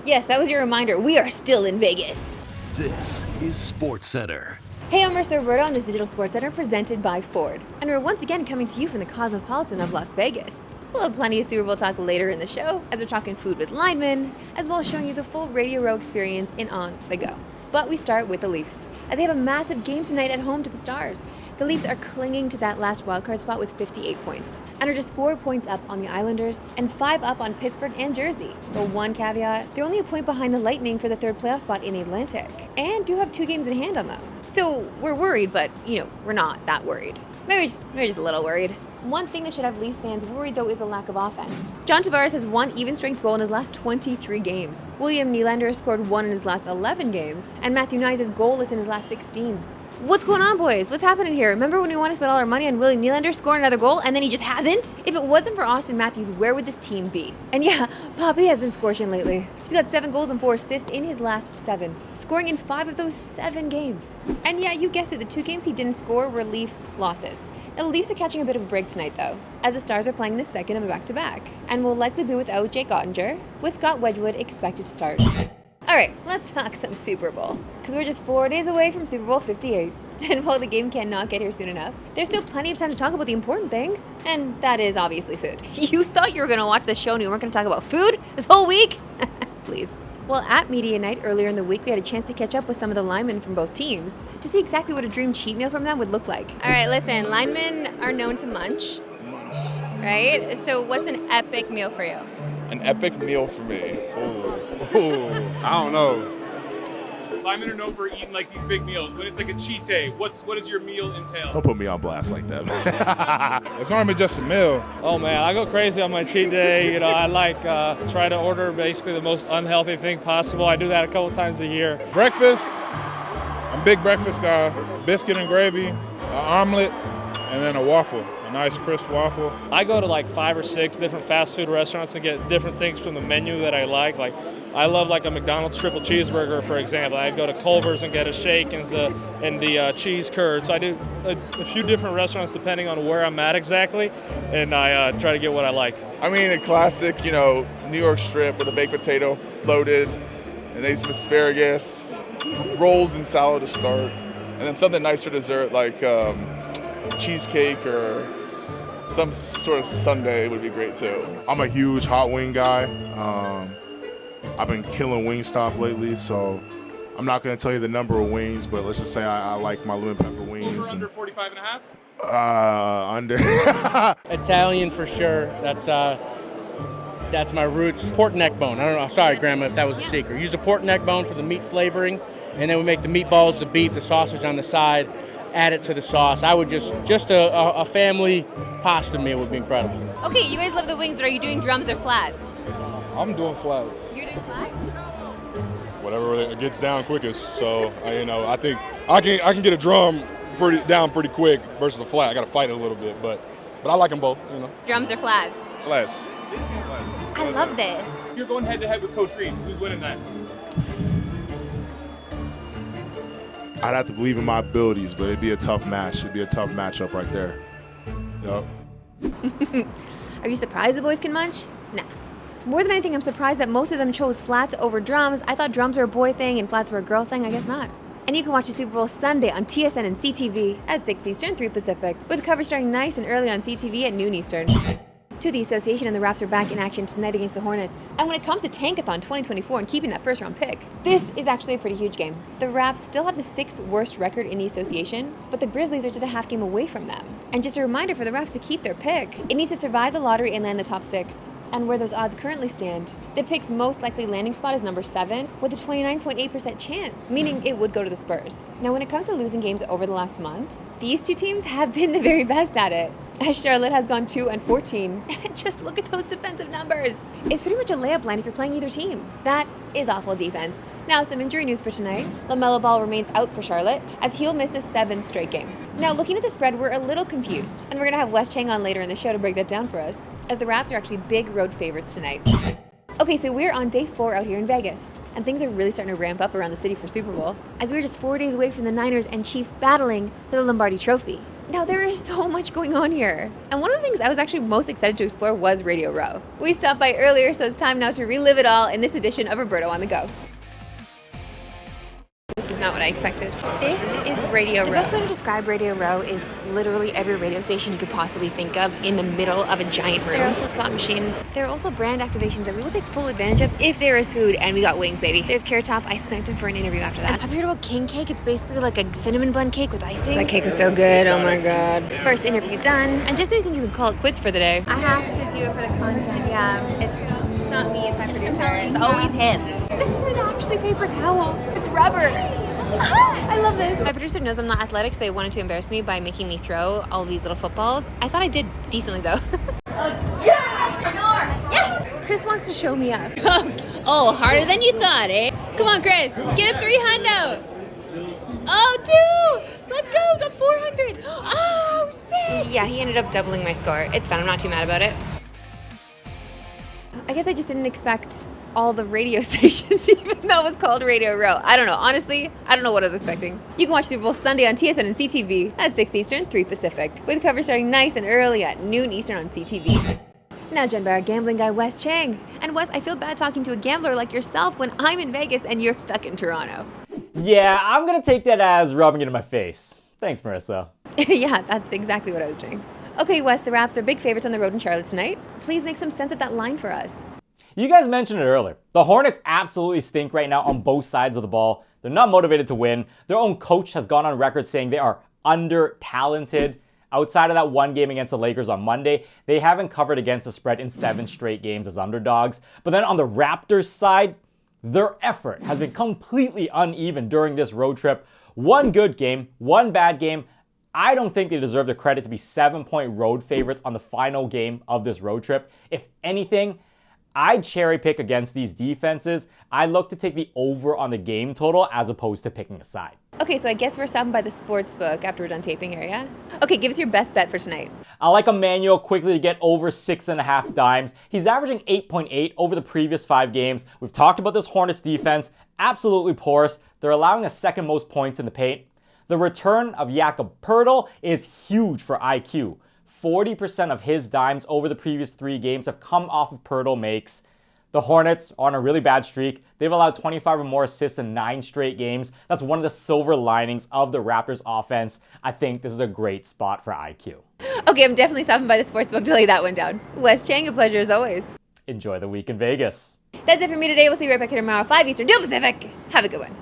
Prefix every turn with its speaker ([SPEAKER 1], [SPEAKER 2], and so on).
[SPEAKER 1] Yes, that was your reminder. We are still in Vegas.
[SPEAKER 2] This is SportsCenter.
[SPEAKER 1] Hey, I'm Marissa Roberto on this Digital Sportscentre presented by Ford. And we're once again coming to you from the Cosmopolitan of Las Vegas. We'll have plenty of Super Bowl talk later in the show, as we're talking food with linemen, as well as showing you the full Radio Row experience in On the Go. But we start with the Leafs, as they have a massive game tonight at home to the Stars. The Leafs are clinging to that last wildcard spot with 58 points, and are just 4 points up on the Islanders, and 5 up on Pittsburgh and Jersey. But one caveat, they're only a point behind the Lightning for the third playoff spot in the Atlantic, and do have 2 games in hand on them. So we're worried, but, we're not that worried. Maybe just a little worried. One thing that should have Leafs fans worried, though, is the lack of offense. John Tavares has 1 even-strength goal in his last 23 games. William Nylander has scored 1 in his last 11 games, and Matthew Knies is goalless in his last 16. What's going on, boys? What's happening here? Remember when we wanted to spend all our money on William Nylander scoring another goal, and then he just hasn't? If it wasn't for Austin Matthews, where would this team be? And yeah, Poppy has been scorching lately. He's got 7 goals and 4 assists in his last 7, scoring in 5 of those 7 games. And yeah, you guessed it, the 2 games he didn't score were Leafs losses. The Leafs are catching a bit of a break tonight, though, as the Stars are playing the second of a back-to-back, and will likely be without Jake Ottinger, with Scott Wedgwood expected to start. All right, let's talk some Super Bowl, because we're just 4 days away from Super Bowl 58. And while the game cannot get here soon enough, there's still plenty of time to talk about the important things, and that is obviously food. You thought you were going to watch the show and you weren't going to talk about food this whole week? Please. Well, at Media Night earlier in the week, we had a chance to catch up with some of the linemen from both teams to see exactly what a dream cheat meal from them would look like. All right, listen, linemen are known to munch, right? So what's an epic meal for you?
[SPEAKER 3] An epic meal for me? I don't know.
[SPEAKER 4] Linemen are known for eating like these big meals. When it's like a cheat day, what does your meal entail?
[SPEAKER 5] Don't put me on blast like that.
[SPEAKER 3] It's normally just a meal.
[SPEAKER 6] Oh man, I go crazy on my cheat day. I like try to order basically the most unhealthy thing possible. I do that a couple times a year.
[SPEAKER 3] Breakfast, I'm a big breakfast guy. Biscuit and gravy, an omelet, and then a waffle. A nice crisp waffle.
[SPEAKER 6] I go to like 5 or 6 different fast food restaurants and get different things from the menu that I like. Like I love like a McDonald's triple cheeseburger, for example. I go to Culver's and get a shake and the cheese curds. I do a few different restaurants depending on where I'm at exactly, and I try to get what I like.
[SPEAKER 3] I mean, a classic, New York strip with a baked potato loaded, and then some asparagus, rolls and salad to start, and then something nice for dessert like cheesecake or some sort of sundae would be great too.
[SPEAKER 5] I'm a huge hot wing guy. I've been killing Wingstop lately, so I'm not going to tell you the number of wings, but let's just say I like my lemon pepper wings.
[SPEAKER 4] Over under 45 and a half?
[SPEAKER 5] Under.
[SPEAKER 7] Italian for sure. That's my roots. Pork neck bone. I don't know. Sorry, Grandma, if that was a secret. Use a pork neck bone for the meat flavoring, and then we make the meatballs, the beef, the sausage on the side. Add it to the sauce. I would just a family pasta meal would be incredible.
[SPEAKER 1] Okay, you guys love the wings, but are you doing drums or flats?
[SPEAKER 3] I'm doing flats.
[SPEAKER 1] You're doing flats?
[SPEAKER 8] Whatever it gets down quickest. So I think I can get a drum pretty quick versus a flat. I got to fight it a little bit, but I like them both.
[SPEAKER 1] Drums or flats?
[SPEAKER 8] Flats.
[SPEAKER 1] I love this.
[SPEAKER 4] You're going head to head with Coach Reed. Who's winning that?
[SPEAKER 5] I'd have to believe in my abilities, but it'd be a tough match. It'd be a tough matchup right there. Yep.
[SPEAKER 1] Are you surprised the boys can munch? Nah. More than anything, I'm surprised that most of them chose flats over drums. I thought drums were a boy thing and flats were a girl thing. I guess not. And you can watch the Super Bowl Sunday on TSN and CTV at 6 Eastern, 3 Pacific, with coverage starting nice and early on CTV at noon Eastern. To the association, and the Raps are back in action tonight against the Hornets. And when it comes to Tankathon 2024 and keeping that first-round pick, this is actually a pretty huge game. The Raps still have the 6th worst record in the association, but the Grizzlies are just a half game away from them. And just a reminder for the Raps to keep their pick, it needs to survive the lottery and land the top 6. And where those odds currently stand, the pick's most likely landing spot is number 7, with a 29.8% chance, meaning it would go to the Spurs. Now, when it comes to losing games over the last month, these two teams have been the very best at it, as Charlotte has gone 2-14. And just look at those defensive numbers. It's pretty much a layup line if you're playing either team. That is awful defense. Now, some injury news for tonight. LaMelo Ball remains out for Charlotte, as he'll miss the 7th straight game. Now, looking at the spread, we're a little confused, and we're going to have Wes Chang on later in the show to break that down for us, as the Raps are actually big road favorites tonight. Okay, so we're on day 4 out here in Vegas, and things are really starting to ramp up around the city for Super Bowl, as we're just 4 days away from the Niners and Chiefs battling for the Lombardi Trophy. Now there is so much going on here. And one of the things I was actually most excited to explore was Radio Row. We stopped by earlier, so it's time now to relive it all in this edition of Roberto on the Go. This is not what I expected. This is Radio Row. The best way to describe Radio Row is literally every radio station you could possibly think of in the middle of a giant room. There are also slot machines. There are also brand activations that we will take full advantage of if there is food, and we got wings, baby. There's Carrot Top. I sniped him for an interview after that. Have you heard about King Cake? It's basically like a cinnamon bun cake with icing. That cake was so good. Oh my god. First interview done. And just when you think you can call it quits for the day, I have to do it for the content. Yeah, it's not me, it's my producer. It's always him. This isn't actually paper towel. It's rubber. I love this. My producer knows I'm not athletic, so he wanted to embarrass me by making me throw all these little footballs. I thought I did decently though. Yes! Chris wants to show me up. Oh, harder than you thought, eh? Come on, Chris. Get a 300. Oh, 2! Let's go. Got 400. Oh, sick. Yeah, he ended up doubling my score. It's fine. I'm not too mad about it. I guess I just didn't expect all the radio stations, even though it was called Radio Row. I don't know. Honestly, I don't know what I was expecting. You can watch Super Bowl Sunday on TSN and CTV at 6 Eastern, 3 Pacific, with coverage starting nice and early at noon Eastern on CTV. Now joined by our gambling guy, Wes Chang. And Wes, I feel bad talking to a gambler like yourself when I'm in Vegas and you're stuck in Toronto.
[SPEAKER 9] Yeah, I'm gonna take that as rubbing it in my face. Thanks, Marissa.
[SPEAKER 1] Yeah, that's exactly what I was doing. Okay, Wes, the Raps are big favorites on the road in Charlotte tonight. Please make some sense of that line for us.
[SPEAKER 9] You guys mentioned it earlier. The Hornets absolutely stink right now on both sides of the ball. They're not motivated to win. Their own coach has gone on record saying they are under-talented. Outside of that one game against the Lakers on Monday, they haven't covered against the spread in 7 straight games as underdogs. But then on the Raptors side, their effort has been completely uneven during this road trip. One good game, one bad game. I don't think they deserve the credit to be 7-point road favorites on the final game of this road trip. If anything, I'd cherry pick against these defenses. I look to take the over on the game total as opposed to picking a side.
[SPEAKER 1] Okay, so I guess we're stopping by the sports book after we're done taping here, yeah? Okay, give us your best bet for tonight.
[SPEAKER 9] I like Emmanuel quickly to get over 6.5 dimes. He's averaging 8.8 over the previous 5 games. We've talked about this Hornets defense. Absolutely porous. They're allowing the second most points in the paint. The return of Jakob Poeltl is huge for IQ. 40% of his dimes over the previous 3 games have come off of Poeltl makes. The Hornets are on a really bad streak. They've allowed 25 or more assists in 9 straight games. That's one of the silver linings of the Raptors offense. I think this is a great spot for IQ.
[SPEAKER 1] Okay, I'm definitely stopping by the sportsbook to lay that one down. Wes Chang, a pleasure as always.
[SPEAKER 9] Enjoy the week in Vegas.
[SPEAKER 1] That's it for me today. We'll see you right back here tomorrow, 5 Eastern, 2 Pacific. Have a good one.